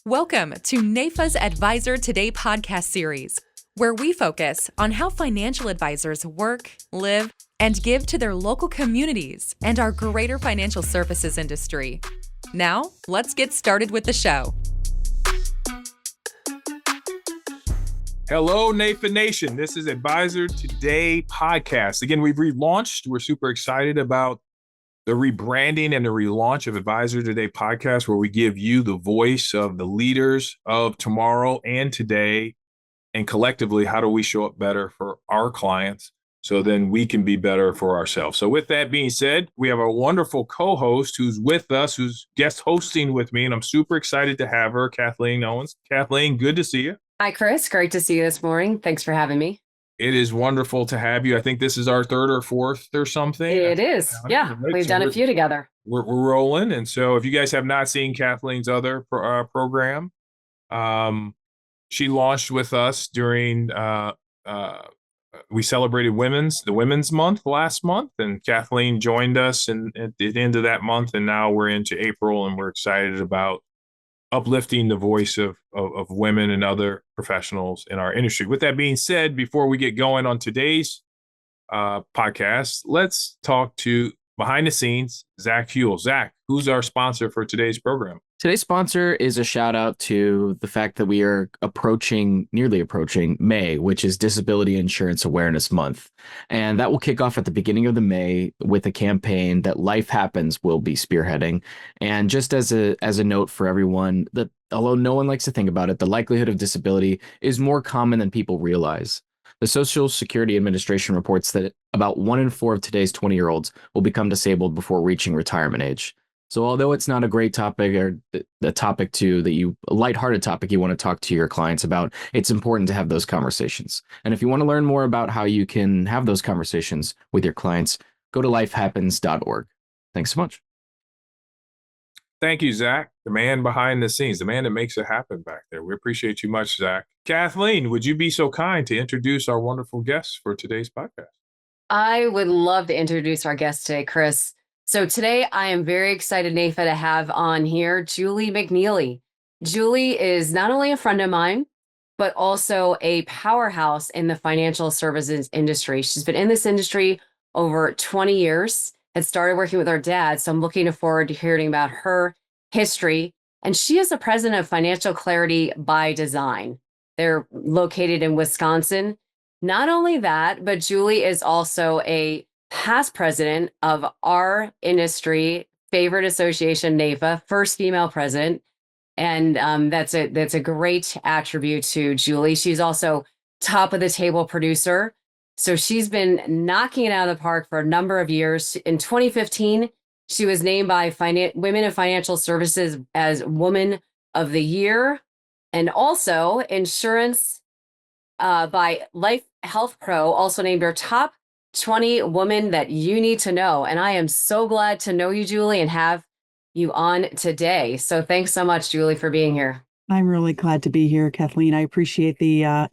Welcome to NAIFA's Advisor Today podcast series, where we focus on how financial advisors work, live, and give to their local communities and our greater financial services industry. Now, let's get started with the show. Hello, NAIFA Nation. This is Advisor Today podcast. Again, we've relaunched. We're super excited about the rebranding and the relaunch of Advisor Today podcast, where we give you the voice of the leaders of tomorrow and today, and collectively, how do we show up better for our clients so then we can be better for ourselves. So with that being said, we have a wonderful co-host who's with us, who's guest hosting with me, and I'm super excited to have her, Kathleen Owens. Kathleen, good to see you. Hi, Chris. Great to see you this morning. Thanks for having me. It is wonderful to have you. I think this is our third or fourth or something. It is. Yeah, we've done a few together. We're rolling. And so if you guys have not seen Kathleen's other program, she launched with us during, we celebrated the Women's Month last month. And Kathleen joined us at the end of that month. And now we're into April, and we're excited about uplifting the voice of women and other professionals in our industry. With that being said, before we get going on today's podcast, let's talk to behind the scenes, Zach Huell. Zach, who's our sponsor for today's program? Today's sponsor is a shout out to the fact that we are nearly approaching May, which is Disability Insurance Awareness Month. And that will kick off at the beginning of the May with a campaign that Life Happens will be spearheading. And just as a note for everyone, that although no one likes to think about it, the likelihood of disability is more common than people realize. The Social Security Administration reports that about 1 in 4 of today's 20-year-olds will become disabled before reaching retirement age. So although it's not a great topic or a lighthearted topic you want to talk to your clients about, it's important to have those conversations. And if you want to learn more about how you can have those conversations with your clients, go to lifehappens.org. Thanks so much. Thank you, Zach, the man behind the scenes, the man that makes it happen back there. We appreciate you much, Zach. Kathleen, would you be so kind to introduce our wonderful guests for today's podcast? I would love to introduce our guest today, Chris. So today I am very excited, NAIFA, to have on here Juli McNeely. Juli is not only a friend of mine, but also a powerhouse in the financial services industry. She's been in this industry over 20 years, had started working with her dad. So I'm looking forward to hearing about her history. And she is the president of Financial Clarity by Design. They're located in Wisconsin. Not only that, but Juli is also a past president of our industry favorite association, NAIFA, first female president. And that's a great attribute to Juli. She's also top of the table producer. So she's been knocking it out of the park for a number of years. In 2015, she was named by Women in Financial Services as Woman of the Year. And also insurance by Life Health Pro also named her top 20 women that you need to know. And I am so glad to know you, Juli, and have you on today. So thanks so much, Juli, for being here. I'm really glad to be here, Kathleen. I appreciate the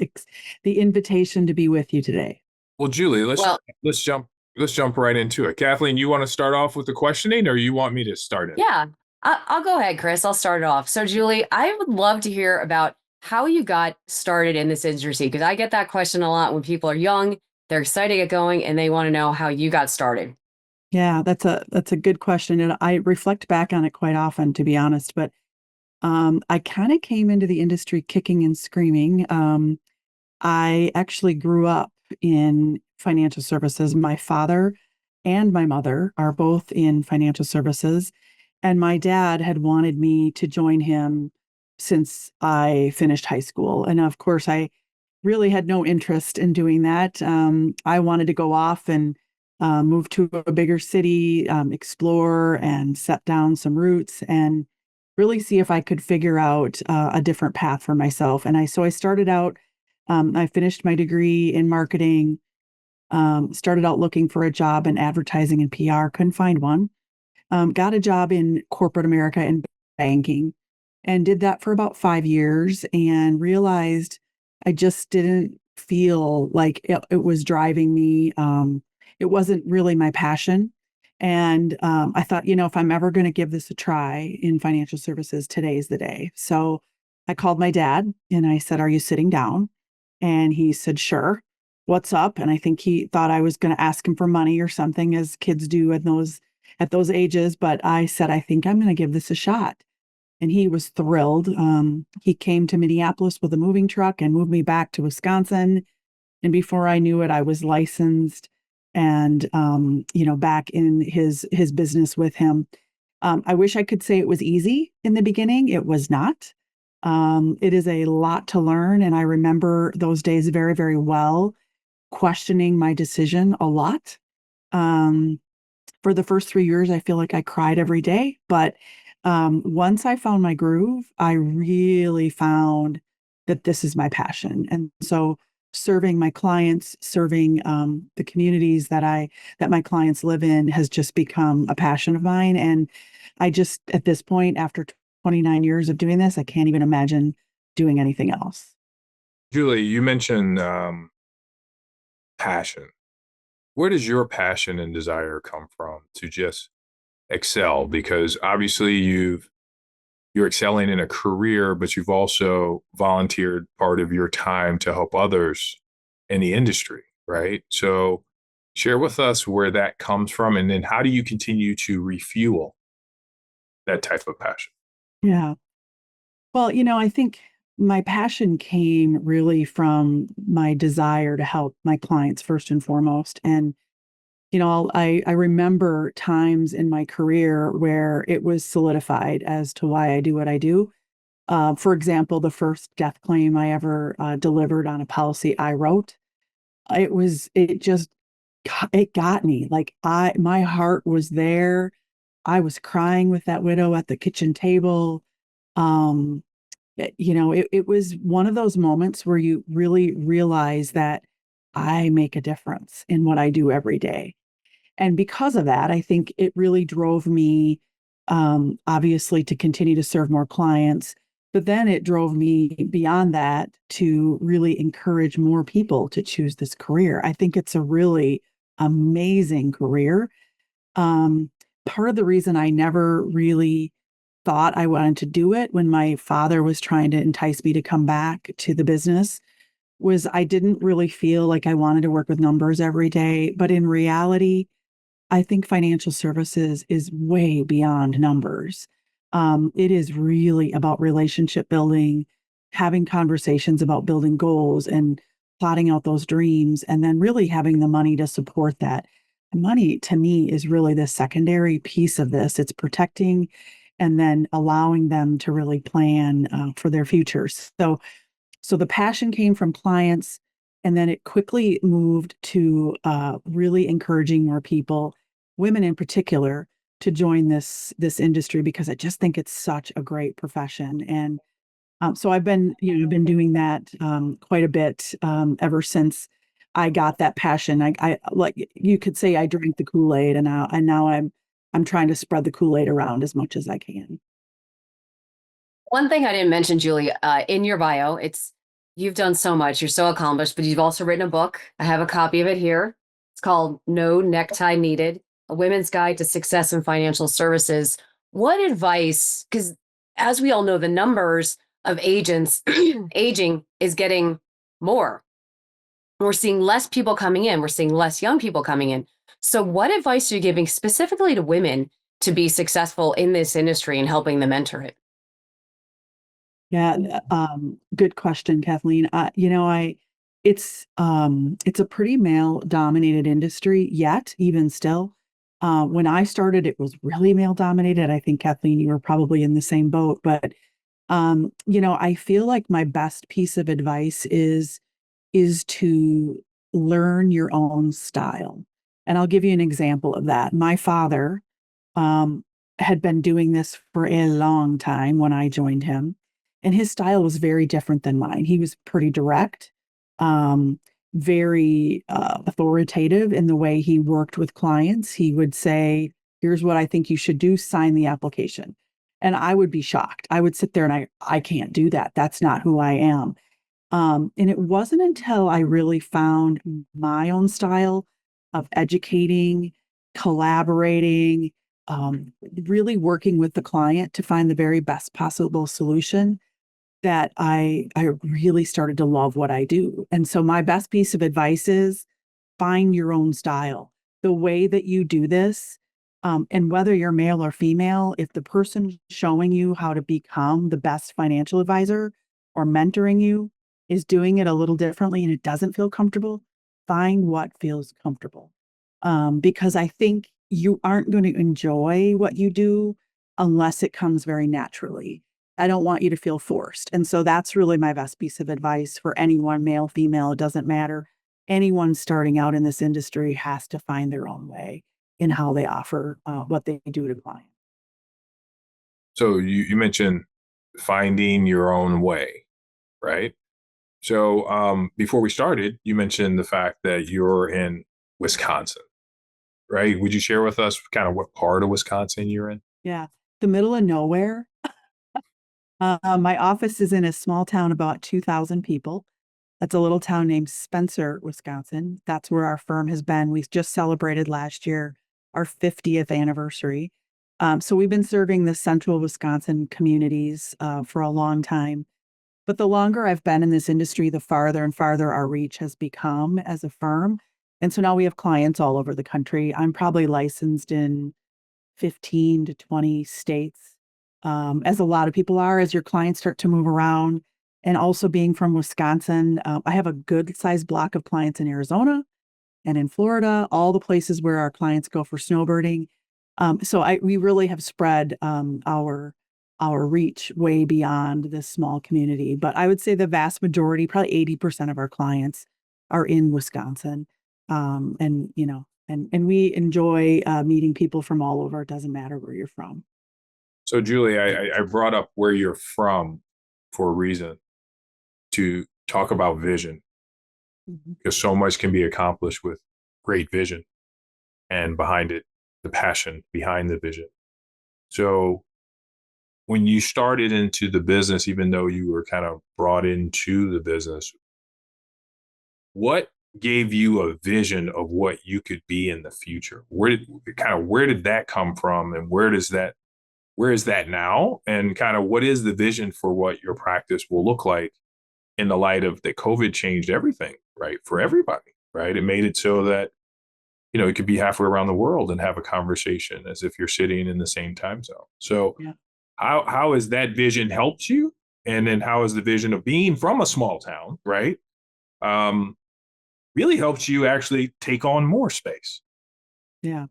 invitation to be with you today. Well, Juli, let's jump right into it. Kathleen, you want to start off with the questioning, or you want me to start it? Yeah, I'll go ahead, Chris. I'll start it off. So, Juli, I would love to hear about how you got started in this industry, because I get that question a lot when people are young. They're excited to get going and they want to know how you got started. Yeah, that's a good question. And I reflect back on it quite often, to be honest. But I kind of came into the industry kicking and screaming. I actually grew up in financial services. My father and my mother are both in financial services. And my dad had wanted me to join him since I finished high school. And of course, I really had no interest in doing that. I wanted to go off and move to a bigger city, explore and set down some roots and really see if I could figure out a different path for myself. And so I started out, I finished my degree in marketing, started out looking for a job in advertising and PR, couldn't find one, got a job in corporate America in banking and did that for about 5 years and realized I just didn't feel like it was driving me. It wasn't really my passion. And I thought, if I'm ever going to give this a try in financial services, today's the day. So I called my dad and I said, "Are you sitting down?" And he said, "Sure. What's up?" And I think he thought I was going to ask him for money or something, as kids do at those ages. But I said, "I think I'm going to give this a shot." And he was thrilled. He came to Minneapolis with a moving truck and moved me back to Wisconsin. And before I knew it, I was licensed and, back in his business with him. I wish I could say it was easy in the beginning. It was not. It is a lot to learn. And I remember those days very, very well, questioning my decision a lot. For the first 3 years, I feel like I cried every day. But once I found my groove, I really found that this is my passion. And so serving my clients, serving the communities that my clients live in has just become a passion of mine. And I just, at this point, after 29 years of doing this, I can't even imagine doing anything else. Julie, you mentioned passion. Where does your passion and desire come from to just excel? Because obviously you're excelling in a career, but you've also volunteered part of your time to help others in the industry, right? So share with us where that comes from, and then how do you continue to refuel that type of passion? Yeah. Well, I think my passion came really from my desire to help my clients first and foremost. And, I remember times in my career where it was solidified as to why I do what I do. For example, the first death claim I ever delivered on a policy I wrote, it got me. Like my heart was there. I was crying with that widow at the kitchen table. Um, it was one of those moments where you really realize that I make a difference in what I do every day. And because of that, I think it really drove me, obviously, to continue to serve more clients. But then it drove me beyond that to really encourage more people to choose this career. I think it's a really amazing career. Um, Part of the reason I never really thought I wanted to do it when my father was trying to entice me to come back to the business was I didn't really feel like I wanted to work with numbers every day. But in reality, I think financial services is way beyond numbers. It is really about relationship building, having conversations about building goals and plotting out those dreams, and then really having the money to support that. Money to me is really the secondary piece of this. It's protecting and then allowing them to really plan for their futures. So the passion came from clients, and then it quickly moved to really encouraging more people, women in particular, to join this industry because I just think it's such a great profession. And so I've been doing that quite a bit ever since I got that passion. I like you could say I drank the Kool-Aid, and now I'm trying to spread the Kool-Aid around as much as I can. One thing I didn't mention, Julie, in your bio, you've done so much. You're so accomplished, but you've also written a book. I have a copy of it here. It's called No Necktie Needed, A Women's Guide to Success in Financial Services. What advice, because as we all know, the numbers of agents aging is getting more. We're seeing less people coming in. We're seeing less young people coming in. So what advice are you giving specifically to women to be successful in this industry and helping them enter it? Yeah, good question, Kathleen. It's a pretty male dominated industry yet, even still. When I started, it was really male dominated. I think Kathleen, you were probably in the same boat, but I feel like my best piece of advice is to learn your own style. And I'll give you an example of that. My father um, had been doing this for a long time when I joined him, and his style was very different than mine. He was pretty direct, um, very authoritative in the way he worked with clients. He would say, "Here's what I think you should do, sign the application." And I would be shocked. I would sit there and I can't do that. That's not who I am. And it wasn't until I really found my own style of educating, collaborating, really working with the client to find the very best possible solution that I really started to love what I do. And so my best piece of advice is find your own style, the way that you do this. And whether you're male or female, if the person showing you how to become the best financial advisor or mentoring you is doing it a little differently and it doesn't feel comfortable, find what feels comfortable. Because I think you aren't going to enjoy what you do unless it comes very naturally. I don't want you to feel forced. And so that's really my best piece of advice for anyone, male, female, it doesn't matter. Anyone starting out in this industry has to find their own way in how they offer what they do to clients. So you mentioned finding your own way, right? So before we started, you mentioned the fact that you're in Wisconsin, right? Would you share with us kind of what part of Wisconsin you're in? Yeah, the middle of nowhere. My office is in a small town, about 2,000 people. That's a little town named Spencer, Wisconsin. That's where our firm has been. We just celebrated last year our 50th anniversary. So we've been serving the central Wisconsin communities for a long time. But the longer I've been in this industry, the farther and farther our reach has become as a firm. And so now we have clients all over the country. I'm probably licensed in 15 to 20 states, as a lot of people are, as your clients start to move around. And also being from Wisconsin, I have a good sized block of clients in Arizona and in Florida, all the places where our clients go for snowbirding. We really have spread our reach way beyond this small community. But I would say the vast majority, probably 80% of our clients are in Wisconsin. And we enjoy meeting people from all over. It doesn't matter where you're from. So Julie, I brought up where you're from for a reason, to talk about vision, because so much can be accomplished with great vision and behind it, the passion behind the vision. So when you started into the business, even though you were kind of brought into the business, what gave you a vision of what you could be in the future? Where did that come from, and where is that now? And kind of what is the vision for what your practice will look like in the light of that COVID changed everything, right? For everybody, right? It made it so that, you could be halfway around the world and have a conversation as if you're sitting in the same time zone. So Yeah. how has that vision helped you? And then how has the vision of being from a small town, right? Really helped you actually take on more space? Yeah.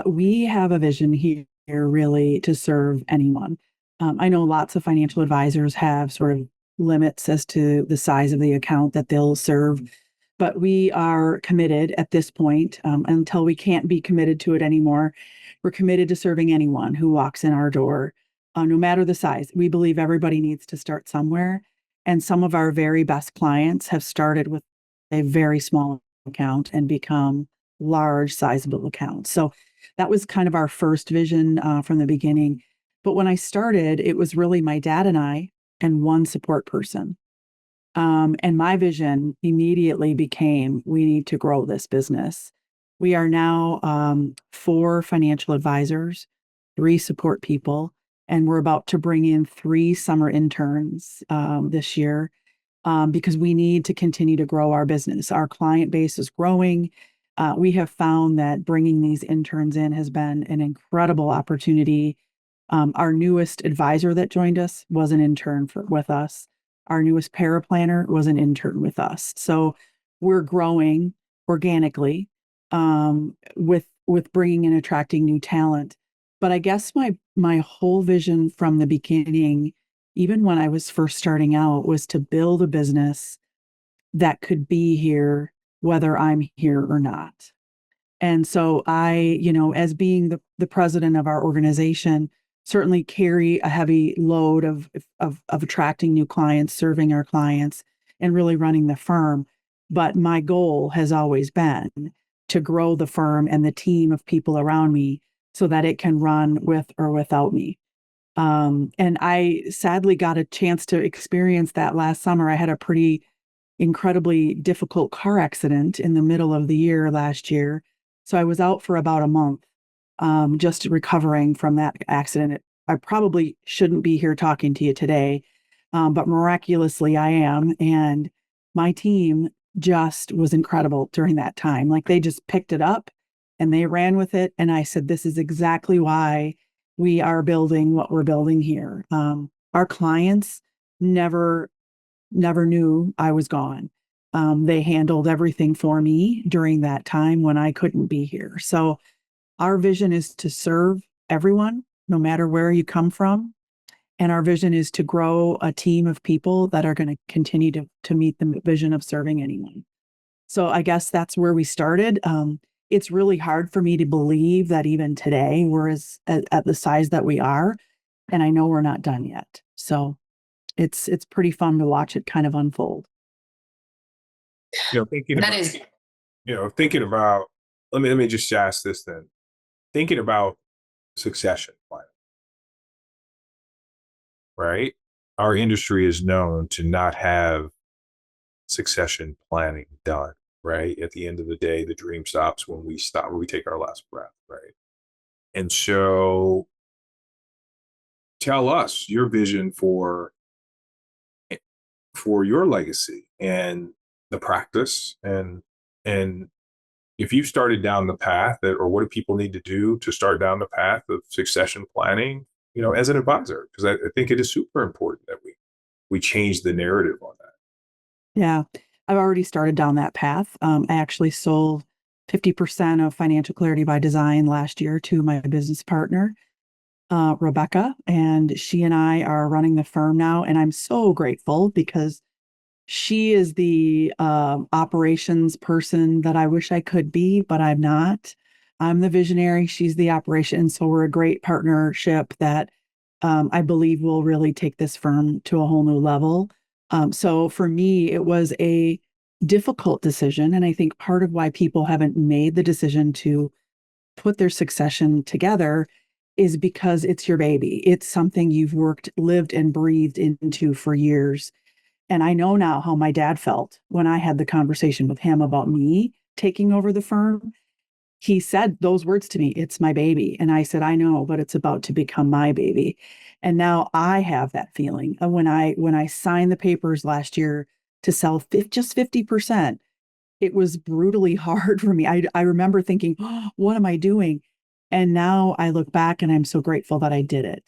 We have a vision here really to serve anyone. I know lots of financial advisors have sort of limits as to the size of the account that they'll serve, but we are committed at this point, until we can't be committed to it anymore. We're committed to serving anyone who walks in our door, no matter the size. We believe everybody needs to start somewhere. And some of our very best clients have started with a very small account and become large, sizable accounts. So that was kind of our first vision from the beginning. But when I started, it was really my dad and I and one support person. And my vision immediately became, we need to grow this business. We are now 4 financial advisors, 3 support people, and we're about to bring in 3 summer interns this year, because we need to continue to grow our business. Our client base is growing. We have found that bringing these interns in has been an incredible opportunity. Our newest advisor that joined us was an intern with us. Our newest paraplanner was an intern with us. So we're growing organically, with bringing and attracting new talent. But I guess my whole vision from the beginning, even when I was first starting out, was to build a business that could be here whether I'm here or not. And so I, as being the president of our organization, certainly carry a heavy load of attracting new clients, serving our clients, and really running the firm. But my goal has always been to grow the firm and the team of people around me so that it can run with or without me. And I sadly got a chance to experience that last summer. I had a pretty incredibly difficult car accident in the middle of the year last year. So I was out for about a month, just recovering from that accident. I probably shouldn't be here talking to you today, but miraculously I am. And my team just was incredible during that time. Like they just picked it up and they ran with it. And I said, this is exactly why we are building what we're building here. Our clients never knew I was gone. They handled everything for me during that time when I couldn't be here. So our vision is to serve everyone, no matter where you come from. And our vision is to grow a team of people that are going to continue to meet the vision of serving anyone. So I guess that's where we started. It's really hard for me to believe that even today we're at the size that we are. And I know we're not done yet. So it's pretty fun to watch it kind of unfold. Thinking about, let me just ask this then. Thinking about succession planning, right? Our industry is known to not have succession planning done, right? At the end of the day, the dream stops when we take our last breath, right? And so tell us your vision for your legacy and the practice, and if you've started down the path or what do people need to do to start down the path of succession planning, as an advisor, because I think it is super important that we change the narrative on that. Yeah, I've already started down that path. I actually sold 50% of Financial Clarity by Design last year to my business partner, Rebecca, and she and I are running the firm now. And I'm so grateful because she is the operations person that I wish I could be, but I'm not. I'm the visionary. She's the operation. So we're a great partnership that I believe will really take this firm to a whole new level. So for me, it was a difficult decision. And I think part of why people haven't made the decision to put their succession together is because it's your baby. It's something you've worked, lived, and breathed into for years. And I know now how my dad felt when I had the conversation with him about me taking over the firm. He said those words to me, "It's my baby." And I said, "I know, but it's about to become my baby." And now I have that feeling. And when I signed the papers last year to sell just 50%, it was brutally hard for me. I remember thinking, oh, what am I doing? And now I look back and I'm so grateful that I did it.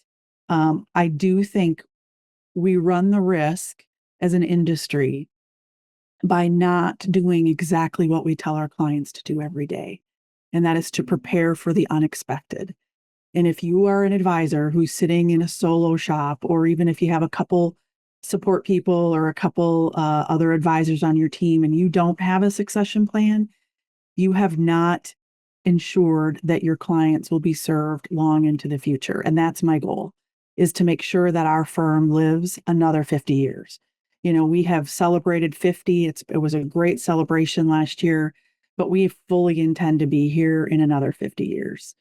I do think we run the risk as an industry by not doing exactly what we tell our clients to do every day. And that is to prepare for the unexpected. And if you are an advisor who's sitting in a solo shop, or even if you have a couple support people or a couple other advisors on your team and you don't have a succession plan, you have not ensured that your clients will be served long into the future. And that's my goal, is to make sure that our firm lives another 50 years. We have celebrated 50. It was a great celebration last year, but we fully intend to be here in another 50 years.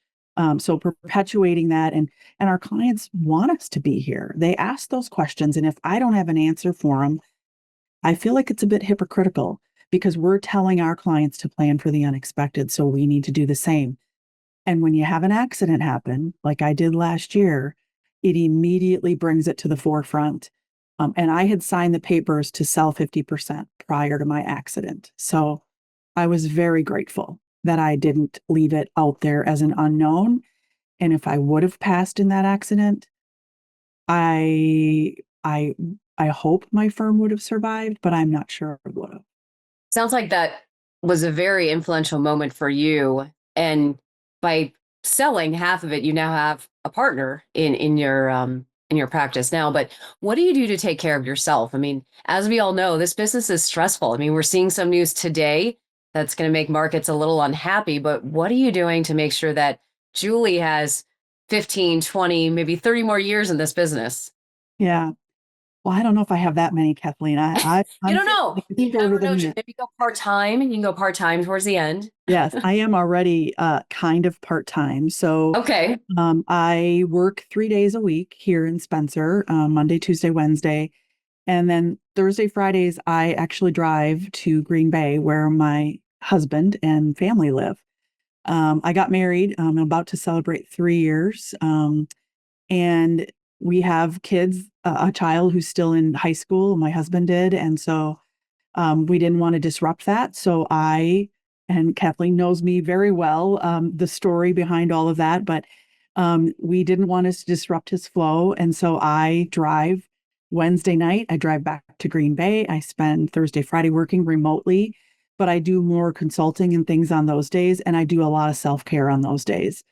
So perpetuating that, and our clients want us to be here. They ask those questions. And if I don't have an answer for them, I feel like it's a bit hypocritical because we're telling our clients to plan for the unexpected. So we need to do the same. And when you have an accident happen, like I did last year, it immediately brings it to the forefront. And I had signed the papers to sell 50% prior to my accident. So I was very grateful that I didn't leave it out there as an unknown. And if I would have passed in that accident, I hope my firm would have survived, but I'm not sure it would have. Sounds like that was a very influential moment for you. And by selling half of it, you now have a partner in your practice now. But what do you do to take care of yourself? I mean, as we all know, this business is stressful. I mean, we're seeing some news today that's going to make markets a little unhappy. But what are you doing to make sure that Juli has 15, 20, maybe 30 more years in this business? Yeah. Well, I don't know if I have that many, Kathleen. I'm You don't know. You older never than know. you. Maybe go part-time. You can go part-time towards the end. Yes, I am already kind of part-time. So Okay. I work 3 days a week here in Spencer, Monday, Tuesday, Wednesday. And then Thursday, Fridays, I actually drive to Green Bay where my husband and family live. I got married. I'm about to celebrate 3 years. And we have kids, a child who's still in high school. My husband did. And so we didn't want to disrupt that. So and Kathleen knows me very well, the story behind all of that, but we didn't want us to disrupt his flow. And so I drive Wednesday night, I drive back to Green Bay. I spend Thursday, Friday working remotely, but I do more consulting and things on those days. And I do a lot of self-care on those days.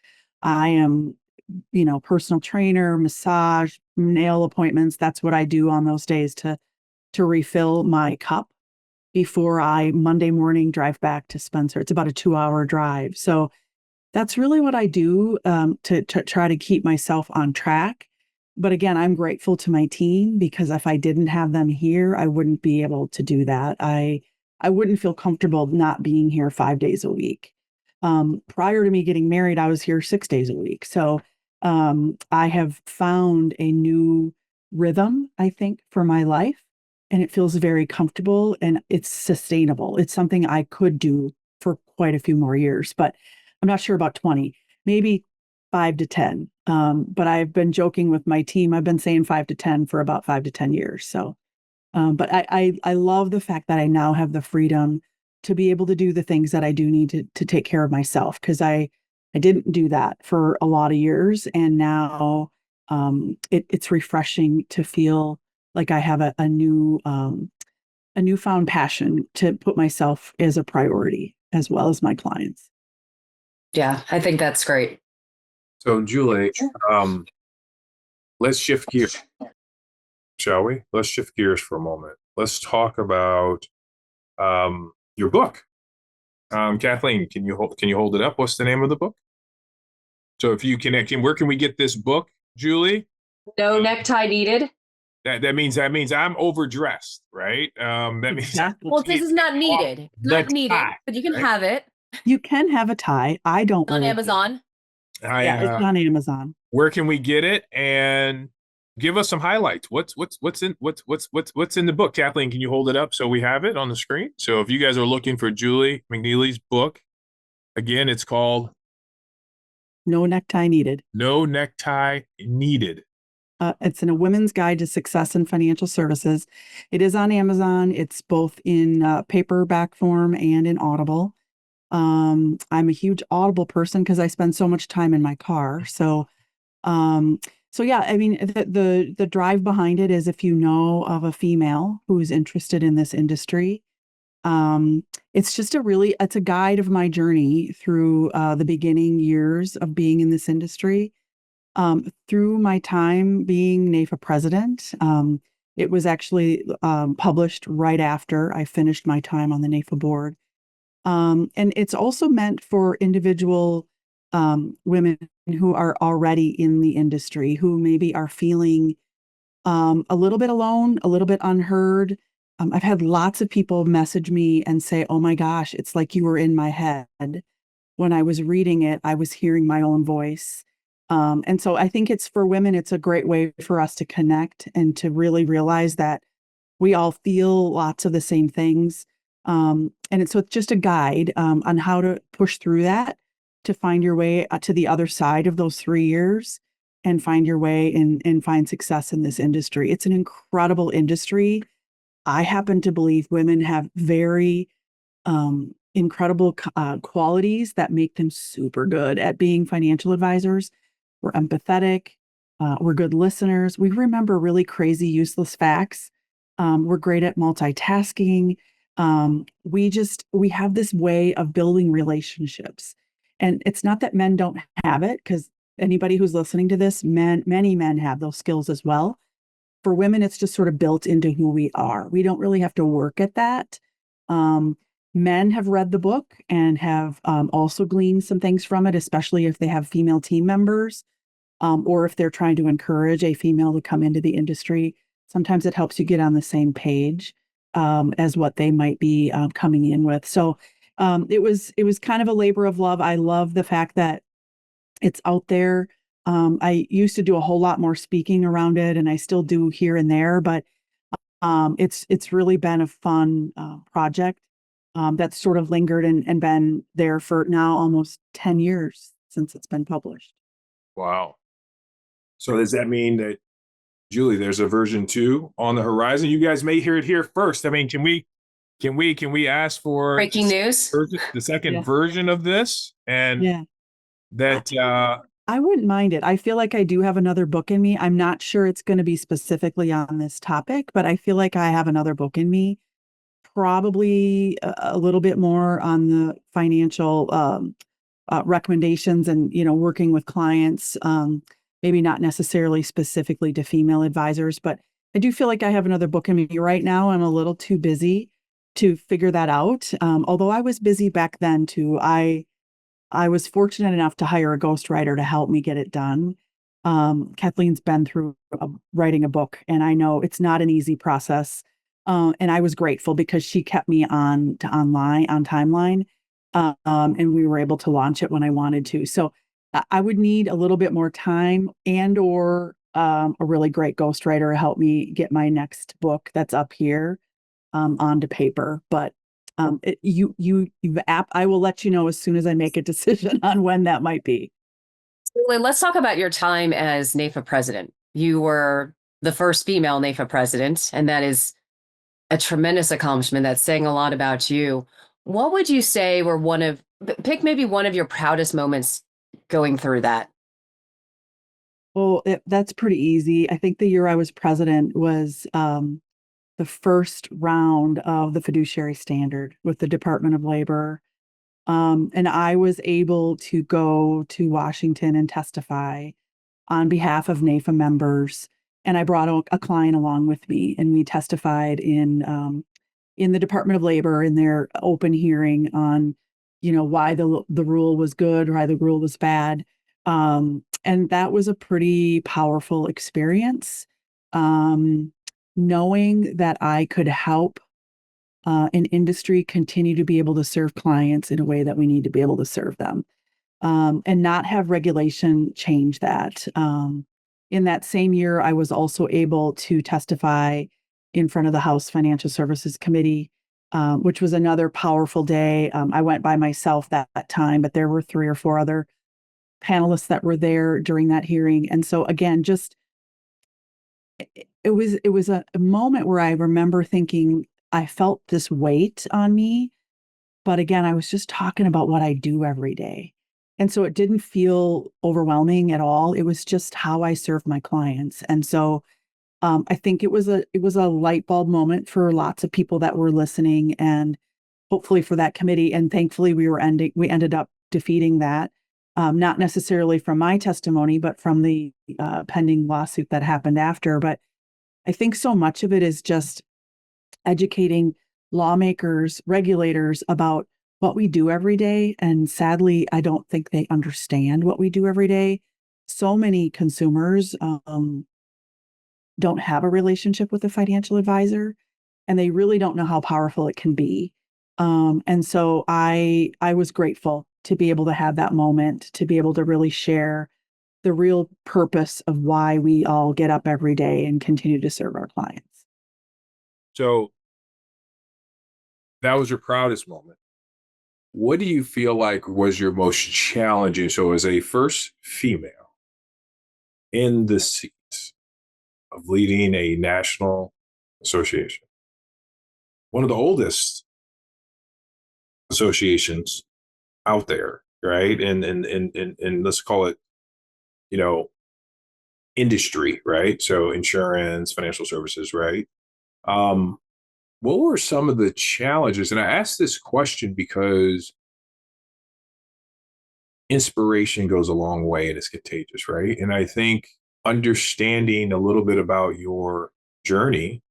I am, personal trainer, massage, nail appointments. That's what I do on those days to refill my cup before I Monday morning drive back to Spencer. It's about a 2-hour drive. So that's really what I do to try to keep myself on track. But again, I'm grateful to my team, because if I didn't have them here, I wouldn't be able to do that. I wouldn't feel comfortable not being here 5 days a week. Prior to me getting married, I was here 6 days a week. So I have found a new rhythm, I think, for my life. And it feels very comfortable and it's sustainable. It's something I could do for quite a few more years, but I'm not sure about 20, maybe 5 to 10. But I've been joking with my team. I've been saying 5 to 10 for about 5 to 10 years. So, but I love the fact that I now have the freedom to be able to do the things that I do need to take care of myself, because I didn't do that for a lot of years. And now it's refreshing to feel like I have a newfound passion to put myself as a priority as well as my clients. Yeah, I think that's great. So, Julie, let's shift gears, shall we? Let's shift gears for a moment. Let's talk about your book. Kathleen, can you hold it up? What's the name of the book? So, if you can, where can we get this book, Julie? No Necktie Needed. That means I'm overdressed, right? That means well, this is not needed. Not needed, but you can have it. You can have a tie. I don't on Amazon. Yeah, it's on Amazon. Where can we get it? And give us some highlights. What's in the book? Kathleen, can you hold it up so we have it on the screen? So if you guys are looking for Juli McNeely's book, again, it's called No Necktie Needed. No Necktie Needed. It's in a women's guide to success in financial services. It is on Amazon. It's both in paperback form and in Audible. I'm a huge Audible person because I spend so much time in my car. So yeah, I mean, the drive behind it is, if you know of a female who's interested in this industry, it's just it's a guide of my journey through the beginning years of being in this industry. Through my time being NAIFA president, it was actually published right after I finished my time on the NAIFA board. And it's also meant for individual women who are already in the industry, who maybe are feeling a little bit alone, a little bit unheard. I've had lots of people message me and say, "Oh my gosh, it's like you were in my head." When I was reading it, I was hearing my own voice. And so I think it's for women, it's a great way for us to connect and to really realize that we all feel lots of the same things. And it's just a guide on how to push through that, to find your way to the other side of those 3 years and find your way and find success in this industry. It's an incredible industry. I happen to believe women have very incredible qualities that make them super good at being financial advisors. We're empathetic. We're good listeners. We remember really crazy, useless facts. We're great at multitasking. We have this way of building relationships. And it's not that men don't have it, because anybody who's listening to this, many men have those skills as well. For women, it's just sort of built into who we are. We don't really have to work at that. Men have read the book and have also gleaned some things from it, especially if they have female team members, or if they're trying to encourage a female to come into the industry. Sometimes it helps you get on the same page as what they might be coming in with. So it was kind of a labor of love. I love the fact that it's out there. I used to do a whole lot more speaking around it, and I still do here and there, but it's really been a fun project that's sort of lingered and been there for now almost 10 years since it's been published. Wow. So does that mean that Julie, there's a version 2 on the horizon. You guys may hear it here first. I mean, can we ask for Breaking news. the second Yeah. version of this? And Yeah. that I wouldn't mind it. I feel like I do have another book in me. I'm not sure it's going to be specifically on this topic, but I feel like I have another book in me, probably a little bit more on the financial recommendations and, working with clients, maybe not necessarily specifically to female advisors, but I do feel like I have another book in me right now. I'm a little too busy to figure that out. Although I was busy back then too. I was fortunate enough to hire a ghostwriter to help me get it done. Kathleen's been through writing a book, and I know it's not an easy process. And I was grateful because she kept me on timeline, and we were able to launch it when I wanted to. So I would need a little bit more time and or a really great ghostwriter to help me get my next book that's up here onto paper. But I will let you know as soon as I make a decision on when that might be. Well, let's talk about your time as NAIFA president. You were the first female NAIFA president, and that is a tremendous accomplishment. That's saying a lot about you. What would you say were pick maybe one of your proudest moments going through that? Well, that's pretty easy. I think the year I was president was the first round of the fiduciary standard with the Department of Labor. And I was able to go to Washington and testify on behalf of NAIFA members. And I brought a client along with me, and we testified in the Department of Labor in their open hearing on, why the rule was good or why the rule was bad. And that was a pretty powerful experience. Knowing that I could help an industry continue to be able to serve clients in a way that we need to be able to serve them, and not have regulation change that. In that same year, I was also able to testify in front of the House Financial Services Committee, which was another powerful day. I went by myself that time, but there were 3 or 4 other panelists that were there during that hearing. And so again, just it was a moment where I remember thinking I felt this weight on me, but again, I was just talking about what I do every day. And so it didn't feel overwhelming at all. It was just how I serve my clients. And so I think it was a light bulb moment for lots of people that were listening, and hopefully for that committee. And thankfully we ended up defeating that. Not necessarily from my testimony, but from the pending lawsuit that happened after. But I think so much of it is just educating lawmakers, regulators about what we do every day. And sadly, I don't think they understand what we do every day. So many consumers don't have a relationship with a financial advisor, and they really don't know how powerful it can be. And so I was grateful to be able to have that moment, to be able to really share the real purpose of why we all get up every day and continue to serve our clients. So that was your proudest moment. What do you feel like was your most challenging? So as a first female in the seat of leading a national association, one of the oldest associations out there, right? And let's call it, industry, right? So insurance, financial services, right? What were some of the challenges? And I asked this question because inspiration goes a long way and it's contagious, right? And I think understanding a little bit about your journey,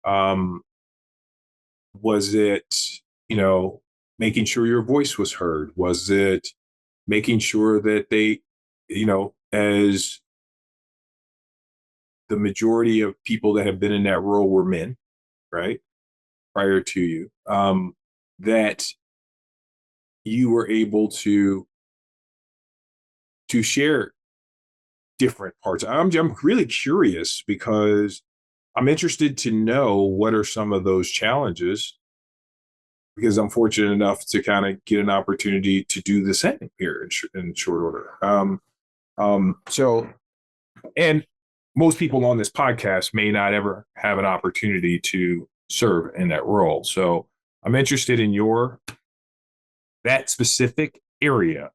was it, making sure your voice was heard? Was it making sure that they, as the majority of people that have been in that role were men, right? Prior to you, that you were able to share different parts. I'm really curious because I'm interested to know what are some of those challenges, because I'm fortunate enough to kind of get an opportunity to do the same here in short order. So, and most people on this podcast may not ever have an opportunity to serve in that role. So I'm interested in that specific area.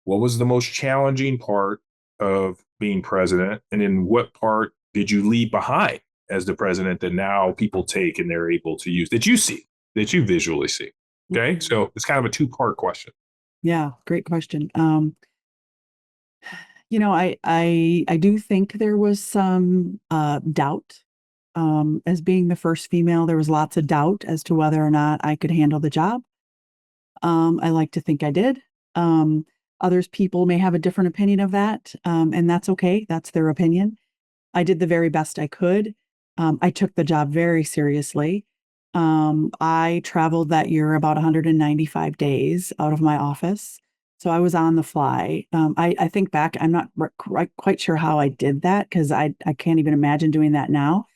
What was the most challenging part of being president? And in what part did you leave behind as the president that now people take and they're able to use, that you see, that you visually see? Okay. So it's kind of a two-part question. Yeah, great question. I do think there was some doubt. As being the first female, there was lots of doubt as to whether or not I could handle the job. I like to think I did. Others people may have a different opinion of that, and that's okay. That's their opinion. I did the very best I could. I took the job very seriously. I traveled that year about 195 days out of my office. So I was on the fly. I think back, I'm not quite sure how I did that because I can't even imagine doing that now.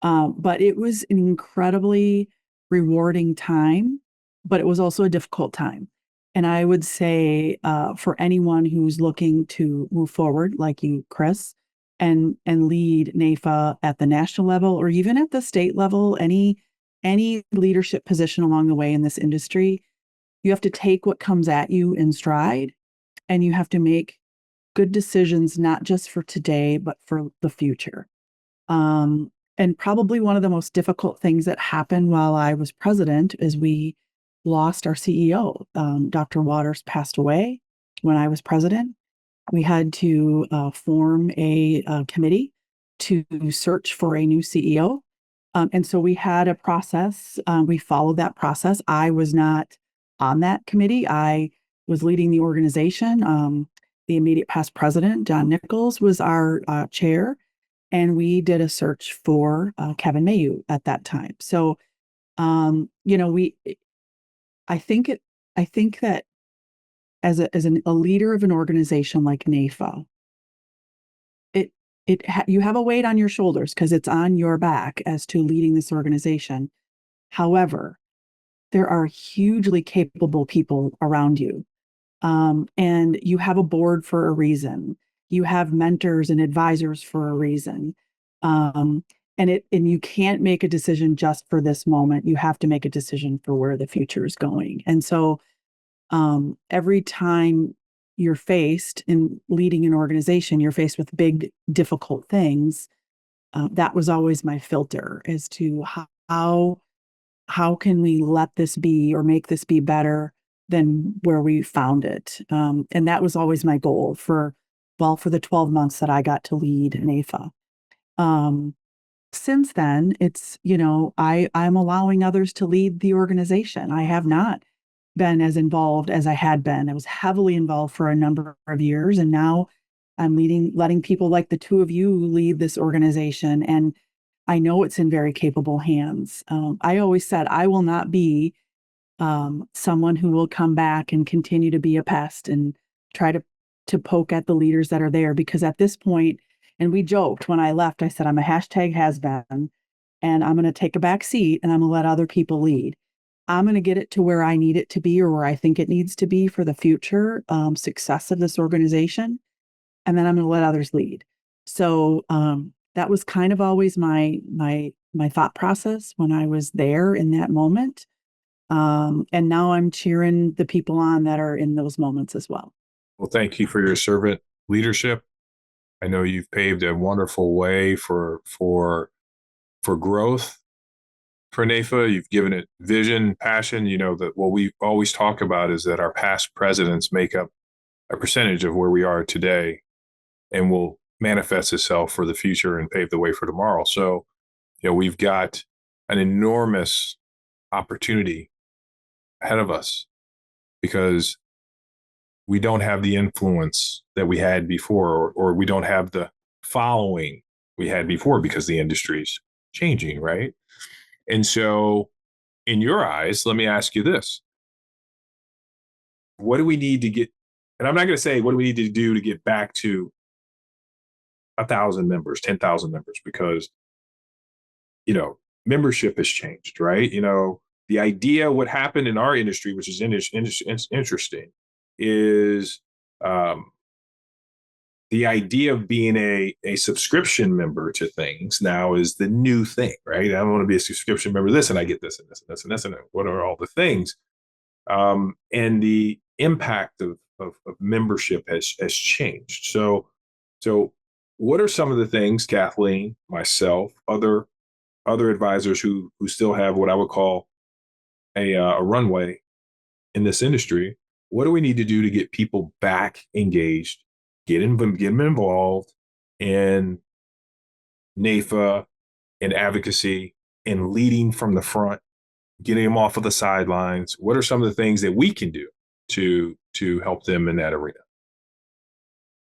But it was an incredibly rewarding time, but it was also a difficult time. And I would say for anyone who's looking to move forward, like you, Chris, and lead NAIFA at the national level or even at the state level, any leadership position along the way in this industry, you have to take what comes at you in stride, and you have to make good decisions, not just for today, but for the future. And probably one of the most difficult things that happened while I was president is we lost our CEO. Dr. Waters passed away when I was president. We had to form a committee to search for a new CEO. And so we had a process. We followed that process. I was not on that committee. I was leading the organization. The immediate past president, John Nichols, was our chair. And we did a search for Kevin Mayu at that time. So, I think that as a leader of an organization like NAIFA, you have a weight on your shoulders because it's on your back as to leading this organization. However, there are hugely capable people around you, and you have a board for a reason. You have mentors and advisors for a reason. And you can't make a decision just for this moment. You have to make a decision for where the future is going. And so every time you're faced in leading an organization, you're faced with big, difficult things. That was always my filter as to how can we let this be or make this be better than where we found it. And that was always my goal for the 12 months that I got to lead NAIFA. Since then, it's, I'm allowing others to lead the organization. I have not been as involved as I had been. I was heavily involved for a number of years, and now I'm letting people like the two of you lead this organization. And I know it's in very capable hands. I always said I will not be someone who will come back and continue to be a pest and try to poke at the leaders that are there, because at this point, and we joked when I left, I said, I'm a hashtag has been, and I'm going to take a back seat and I'm going to let other people lead. I'm going to get it to where I need it to be or where I think it needs to be for the future success of this organization. And then I'm going to let others lead. So that was kind of always my thought process when I was there in that moment. And now I'm cheering the people on that are in those moments as well. Well, thank you for your servant leadership. I know you've paved a wonderful way for growth for NAIFA. You've given it vision, passion. That what we always talk about is that our past presidents make up a percentage of where we are today and will manifest itself for the future and pave the way for tomorrow. So, we've got an enormous opportunity ahead of us because we don't have the influence that we had before, or we don't have the following we had before because the industry's changing, right? And so in your eyes, let me ask you this. What do we need to get, and I'm not going to say what do we need to do to get back to 1,000 members, 10,000 members, because, membership has changed, right? The idea, what happened in our industry, which is interesting, is the idea of being a subscription member to things now is the new thing, right? I want to be a subscription member of this, and I get this and this and this and this, and what are all the things? And the impact of membership has changed. So what are some of the things, Kathleen, myself, other advisors who still have what I would call a runway in this industry? What do we need to do to get people back engaged, get them involved in NAIFA and advocacy and leading from the front, getting them off of the sidelines? What are some of the things that we can do to help them in that arena?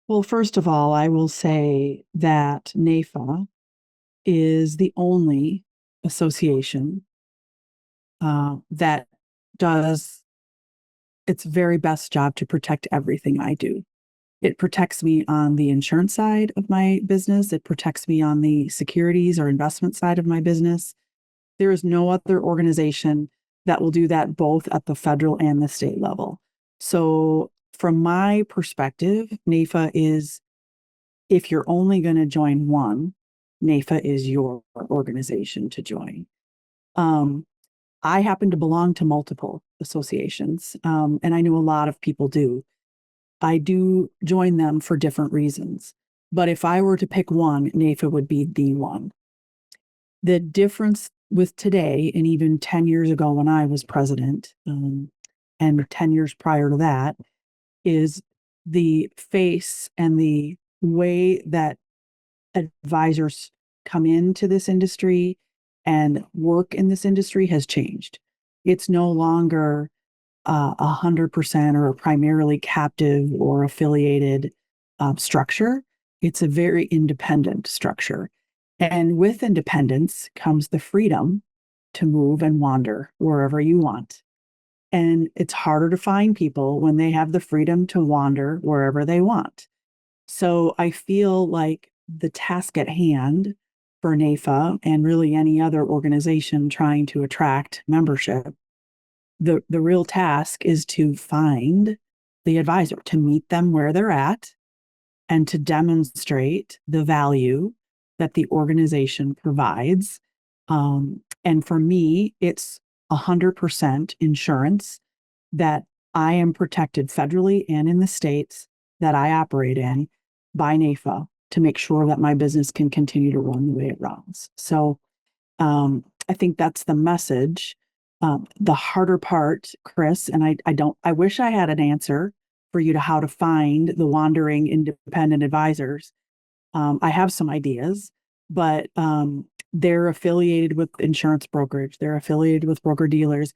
Well, first of all, I will say that NAIFA is the only association that does its very best job to protect everything I do. It protects me on the insurance side of my business. It protects me on the securities or investment side of my business. There is no other organization that will do that both at the federal and the state level. So from my perspective, NAIFA is, if you're only going to join one, NAIFA is your organization to join. I happen to belong to multiple associations, and I know a lot of people do. I do join them for different reasons. But if I were to pick one, NAIFA would be the one. The difference with today, and even 10 years ago when I was president, and 10 years prior to that, is the face and the way that advisors come into this industry and work in this industry has changed. It's no longer 100% or a primarily captive or affiliated structure. It's a very independent structure. And with independence comes the freedom to move and wander wherever you want. And it's harder to find people when they have the freedom to wander wherever they want. So I feel like the task at hand for NAIFA and really any other organization trying to attract membership, the real task is to find the advisor, to meet them where they're at, and to demonstrate the value that the organization provides. And for me, it's 100% insurance that I am protected federally and in the states that I operate in by NAIFA to make sure that my business can continue to run the way it runs. So I think that's the message. The harder part, Chris, and I wish I had an answer for you to how to find the wandering independent advisors. I have some ideas, but they're affiliated with insurance brokerage. They're affiliated with broker dealers.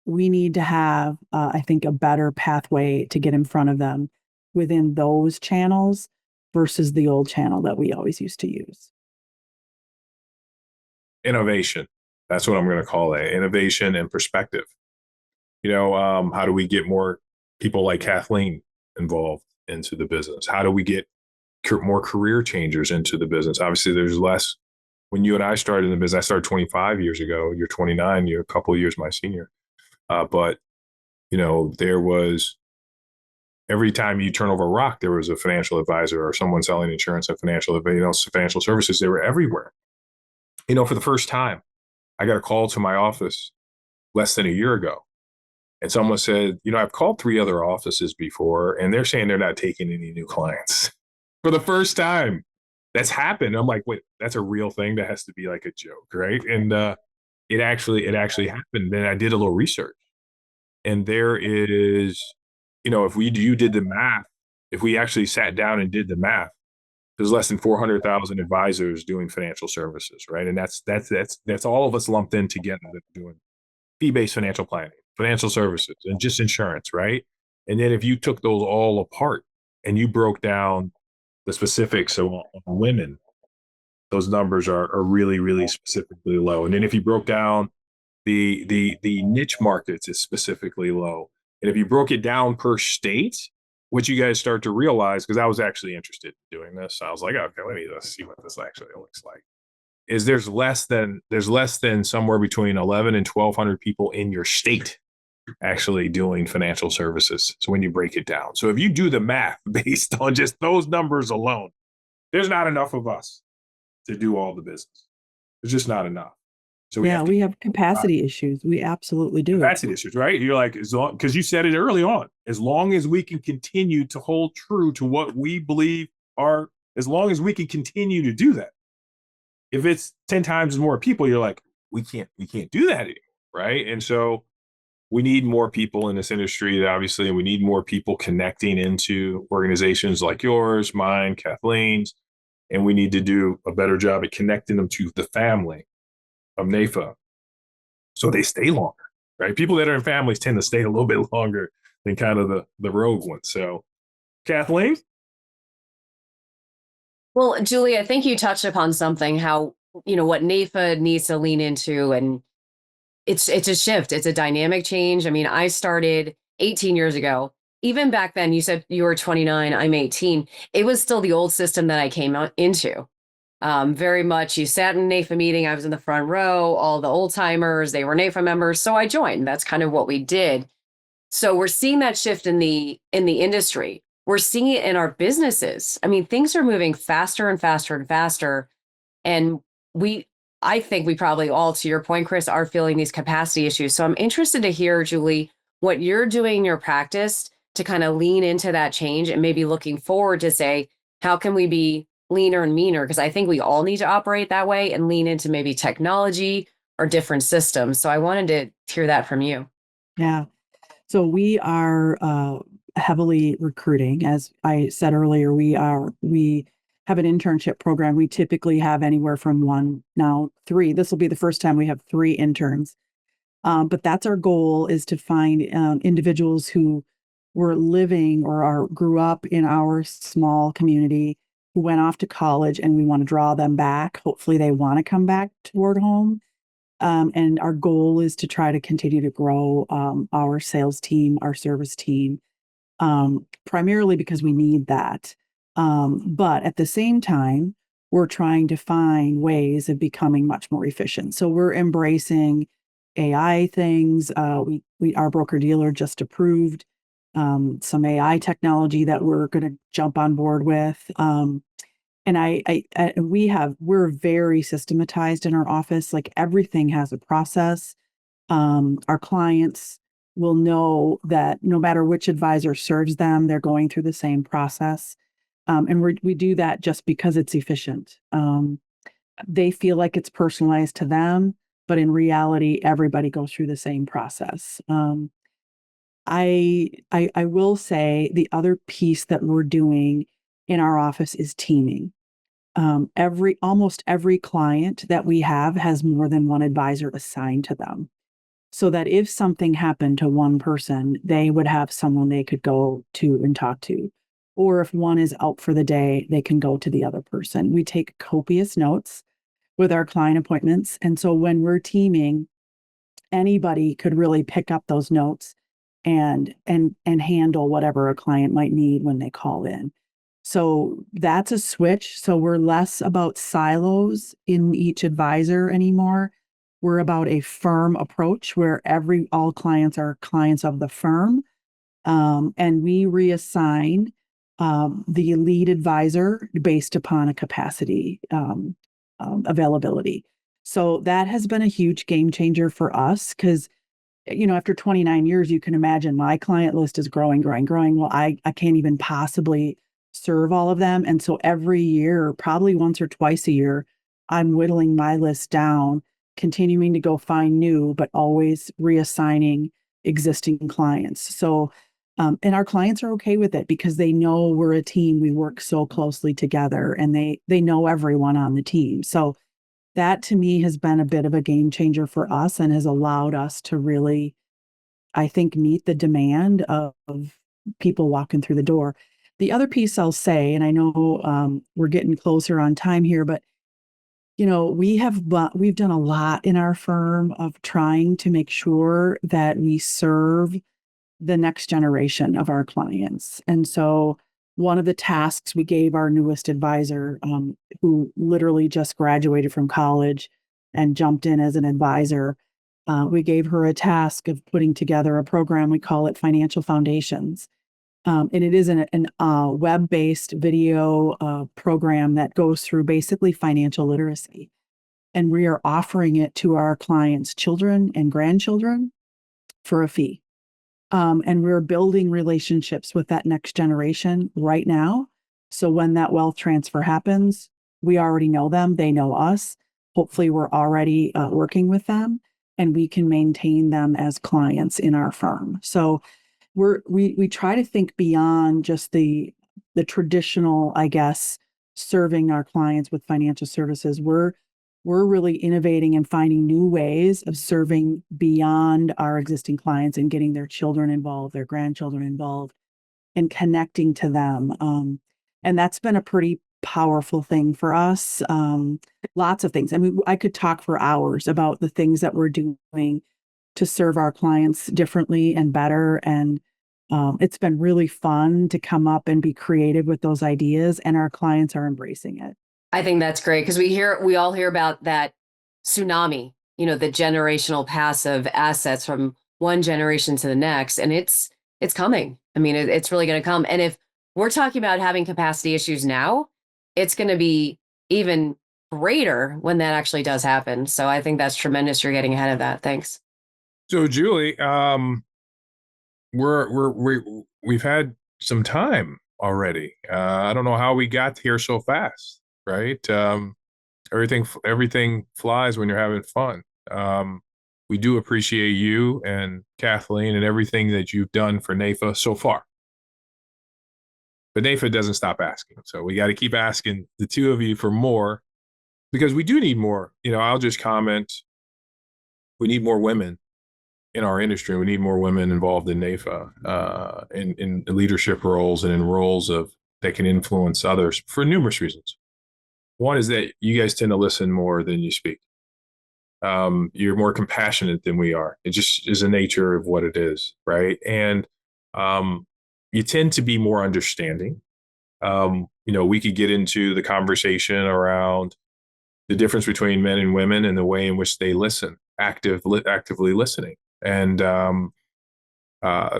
We need to have, I think, a better pathway to get in front of them within those channels versus the old channel that we always used to use. Innovation. That's what I'm going to call it. Innovation and perspective. How do we get more people like Kathleen involved into the business? How do we get more career changers into the business? Obviously, there's less. When you and I started in the business, I started 25 years ago. You're 29. You're a couple of years my senior. But there was, every time you turn over a rock, there was a financial advisor or someone selling insurance and financial services. They were everywhere. For the first time, I got a call to my office less than a year ago. And someone said, I've called 3 other offices before, and they're saying they're not taking any new clients. For the first time, that's happened. I'm like, wait, that's a real thing? That has to be like a joke, right? And it actually happened. Then I did a little research. And there is, if you did the math, if we actually sat down and did the math, there's less than 400,000 advisors doing financial services, right? And that's all of us lumped in together that are doing fee-based financial planning, financial services, and just insurance, right? And then if you took those all apart and you broke down the specifics of women, those numbers are really, really specifically low. And then if you broke down the niche markets, it's specifically low. And if you broke it down per state, what you guys start to realize, because I was actually interested in doing this, I was like, okay, let me just see what this actually looks like. Is there's less than somewhere between 11 and 1,200 people in your state actually doing financial services. So when you break it down. So if you do the math based on just those numbers alone, there's not enough of us to do all the business. There's just not enough. So we have capacity issues. We absolutely do. Capacity issues, right? You're like, as long, because you said it early on, as long as we can continue to hold true to what we believe are, as long as we can continue to do that. If it's 10 times more people, you're like, we can't do that anymore, right? And so we need more people in this industry, obviously, and we need more people connecting into organizations like yours, mine, Kathleen's, and we need to do a better job at connecting them to the family of NAIFA so they stay longer, right? People that are in families tend to stay a little bit longer than kind of the rogue ones. So, Kathleen? Well, Julie, I think you touched upon something, how, what NAIFA needs to lean into, and it's a shift. It's a dynamic change. I mean, I started 18 years ago. Even back then, you said you were 29, I'm 18. It was still the old system that I came into. Very much, you sat in a NAIFA meeting, I was in the front row, all the old timers, they were NAIFA members, so I joined. That's kind of what we did. So we're seeing that shift in the industry. We're seeing it in our businesses. I mean, things are moving faster and faster and faster. And I think we probably all, to your point, Chris, are feeling these capacity issues. So I'm interested to hear, Julie, what you're doing in your practice to kind of lean into that change, and maybe looking forward to say, how can we be leaner and meaner? Because I think we all need to operate that way and lean into maybe technology or different systems. So I wanted to hear that from you. Yeah. So we are heavily recruiting. As I said earlier, we have an internship program. We typically have anywhere from 1, now 3. This will be the first time we have 3 interns. But that's our goal, is to find individuals who were living or grew up in our small community, who went off to college, and we want to draw them back. Hopefully they want to come back toward home. And our goal is to try to continue to grow our sales team, our service team, primarily because we need that. But at the same time, we're trying to find ways of becoming much more efficient. So we're embracing AI things. Our broker dealer just approved some AI technology that we're going to jump on board with. And we're very systematized in our office. Like, everything has a process. Our clients will know that no matter which advisor serves them, they're going through the same process. And we do that just because it's efficient. They feel like it's personalized to them, but in reality, everybody goes through the same process. I will say the other piece that we're doing in our office is teaming. Almost every client that we have has more than one advisor assigned to them, so that if something happened to one person, they would have someone they could go to and talk to. Or if one is out for the day, they can go to the other person. We take copious notes with our client appointments. And so when we're teaming, anybody could really pick up those notes and handle whatever a client might need when they call in. So that's a switch. So we're less about silos in each advisor anymore. We're about a firm approach where all clients are clients of the firm. And we reassign the lead advisor based upon a capacity availability. So that has been a huge game changer for us, because after 29 years, you can imagine my client list is growing. Well, I can't even possibly serve all of them. And so every year, probably once or twice a year, I'm whittling my list down, continuing to go find new, but always reassigning existing clients. So, and our clients are okay with it because they know we're a team. We work so closely together, and they know everyone on the team. So that, to me, has been a bit of a game changer for us, and has allowed us to really, I think, meet the demand of people walking through the door. The other piece I'll say, and I know we're getting closer on time here, but we've done a lot in our firm of trying to make sure that we serve the next generation of our clients. And so one of the tasks we gave our newest advisor, who literally just graduated from college and jumped in as an advisor, we gave her a task of putting together a program. We call it Financial Foundations. And it is an web-based video program that goes through basically financial literacy. And we are offering it to our clients' children and grandchildren for a fee. And we're building relationships with that next generation right now. So when that wealth transfer happens, we already know them, they know us. Hopefully we're already working with them and we can maintain them as clients in our firm. So we try to think beyond just the traditional, I guess, serving our clients with financial services. We're really innovating and finding new ways of serving beyond our existing clients and getting their children involved, their grandchildren involved, and connecting to them. And that's been a pretty powerful thing for us. Lots of things. I mean, I could talk for hours about the things that we're doing to serve our clients differently and better. And it's been really fun to come up and be creative with those ideas, and our clients are embracing it. I think that's great because we all hear about that tsunami, the generational pass of assets from one generation to the next, and it's coming. I mean, it's really going to come. And if we're talking about having capacity issues now, it's going to be even greater when that actually does happen. So I think that's tremendous. You're getting ahead of that. Thanks. So Julie, we've had some time already. I don't know how we got here so fast, right? Everything flies when you're having fun. We do appreciate you and Kathleen and everything that you've done for NAIFA so far. But NAIFA doesn't stop asking. So we got to keep asking the two of you for more, because we do need more. I'll just comment, we need more women in our industry. We need more women involved in NAIFA, in leadership roles and in roles that can influence others for numerous reasons. One is that you guys tend to listen more than you speak. You're more compassionate than we are. It just is the nature of what it is, right? And you tend to be more understanding. We could get into the conversation around the difference between men and women and the way in which they listen, actively listening. And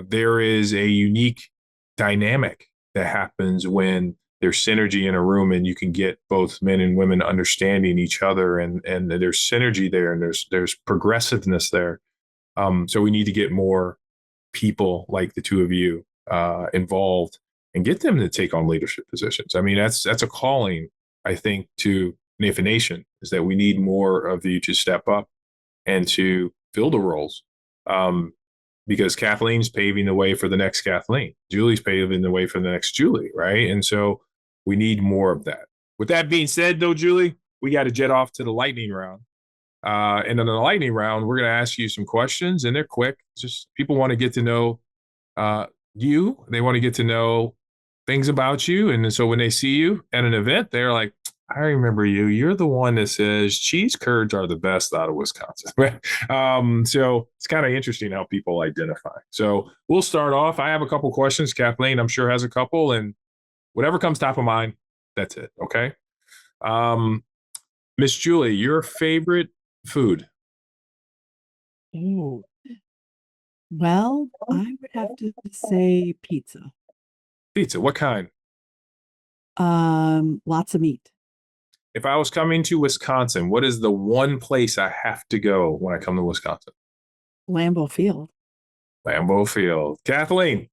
there is a unique dynamic that happens when there's synergy in a room and you can get both men and women understanding each other, and there's synergy there, and there's progressiveness there. So we need to get more people like the two of you involved and get them to take on leadership positions. I mean, that's a calling, I think, to NAIFA Nation, is that we need more of you to step up and to fill the roles. Because Kathleen's paving the way for the next Kathleen. Julie's paving the way for the next Julie, right? And so we need more of that. With that being said, though, Julie, we got to jet off to the lightning round. And in the lightning round, we're going to ask you some questions, and they're quick. Just people want to get to know you. They want to get to know things about you. And so when they see you at an event, they're like, I remember you. You're the one that says cheese curds are the best out of Wisconsin. So it's kind of interesting how people identify. So we'll start off. I have a couple questions. Kathleen, I'm sure, has a couple. And whatever comes top of mind, that's it. Okay. Miss Julie, your favorite food? Oh, well, I would have to say pizza. Pizza. What kind? Lots of meat. If I was coming to Wisconsin, what is the one place I have to go when I come to Wisconsin? Lambeau Field. Lambeau Field. Kathleen.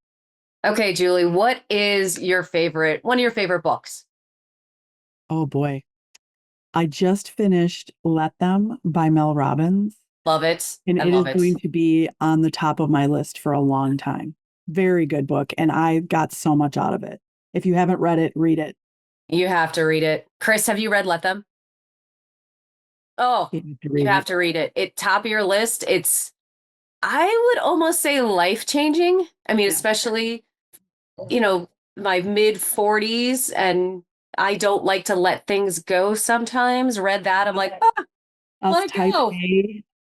Okay, Julie, what is one of your favorite books? Oh boy. I just finished Let Them by Mel Robbins. Love it. And it is going to be on the top of my list for a long time. Very good book. And I got so much out of it. If you haven't read it, read it. You have to read it. Chris, have you read Let Them? Oh, you have to read it. It top of your list. It's, I would almost say, life-changing. I mean, especially, my mid 40s, and I don't like to let things go sometimes. Read that. I'm like, let it go.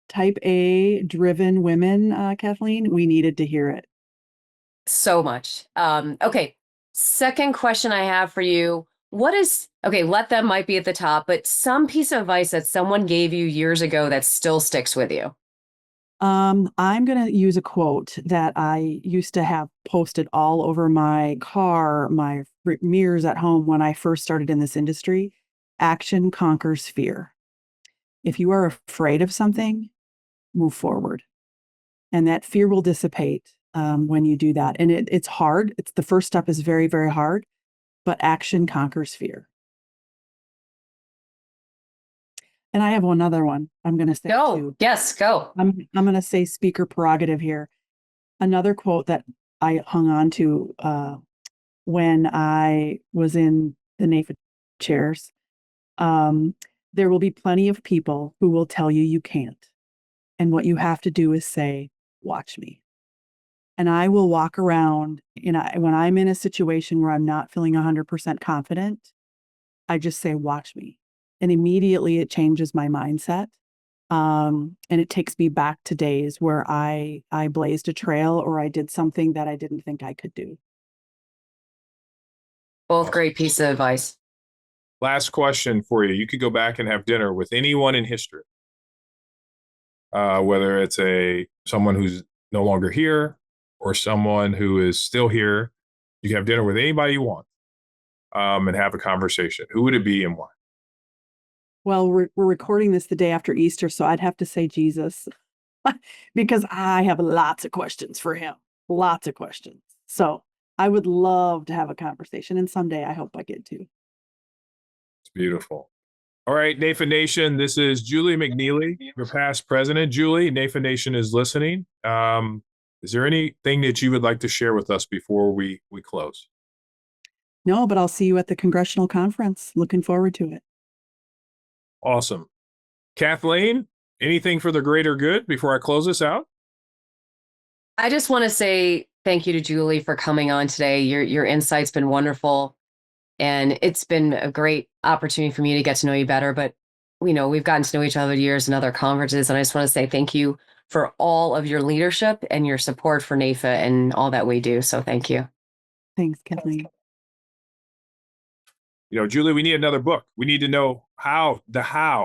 Type A driven women, Kathleen, we needed to hear it. So much. Okay. Second question I have for you. Let Them might be at the top, but some piece of advice that someone gave you years ago that still sticks with you. I'm going to use a quote that I used to have posted all over my car, my mirrors at home when I first started in this industry. Action conquers fear. If you are afraid of something, move forward. And that fear will dissipate when you do that. And it's hard. It's the first step is very, very hard, but action conquers fear. And I have one other one I'm going to say too. Yes, go. I'm going to say speaker prerogative here. Another quote that I hung on to when I was in the NAIFA chairs. There will be plenty of people who will tell you you can't. And what you have to do is say, watch me. And I will walk around when I'm in a situation where I'm not feeling 100% confident, I just say, watch me. And immediately it changes my mindset. And it takes me back to days where I blazed a trail or I did something that I didn't think I could do. Both great pieces of advice. Last question for you. You could go back and have dinner with anyone in history, whether it's someone who's no longer here or someone who is still here. You can have dinner with anybody you want and have a conversation. Who would it be and why? Well, we're recording this the day after Easter, so I'd have to say Jesus because I have lots of questions for him. Lots of questions. So I would love to have a conversation, and someday I hope I get to. It's beautiful. All right, NAIFA Nation, this is Juli McNeely, your past president. Juli, NAIFA Nation is listening. Is there anything that you would like to share with us before we close? No, but I'll see you at the congressional conference. Looking forward to it. Awesome. Kathleen, anything for the greater good before I close this out? I just want to say thank you to Juli for coming on today. Your insight's been wonderful. And it's been a great opportunity for me to get to know you better. But, we've gotten to know each other years in other conferences. And I just want to say thank you for all of your leadership and your support for NAIFA and all that we do. So thank you. Thanks, Kathleen. Juli, we need another book. We need to know how,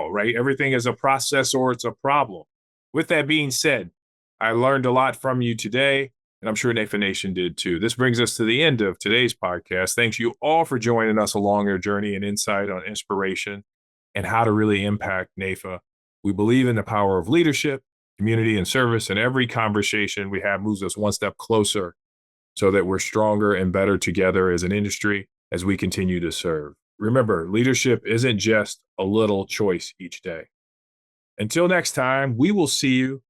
right? Everything is a process or it's a problem. With that being said, I learned a lot from you today, and I'm sure NAIFA Nation did too. This brings us to the end of today's podcast. Thanks you all for joining us along our journey and insight on inspiration and how to really impact NAIFA. We believe in the power of leadership, community, and service, and every conversation we have moves us one step closer so that we're stronger and better together as an industry as we continue to serve. Remember, leadership isn't just a little choice each day. Until next time, we will see you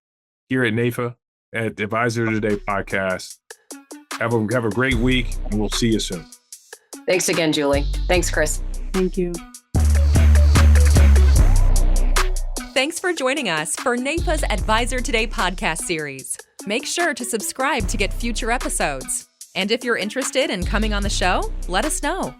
here at NAIFA at the Advisor Today podcast. Have a great week, and we'll see you soon. Thanks again, Juli. Thanks, Chris. Thank you. Thanks for joining us for NAIFA's Advisor Today podcast series. Make sure to subscribe to get future episodes. And if you're interested in coming on the show, let us know.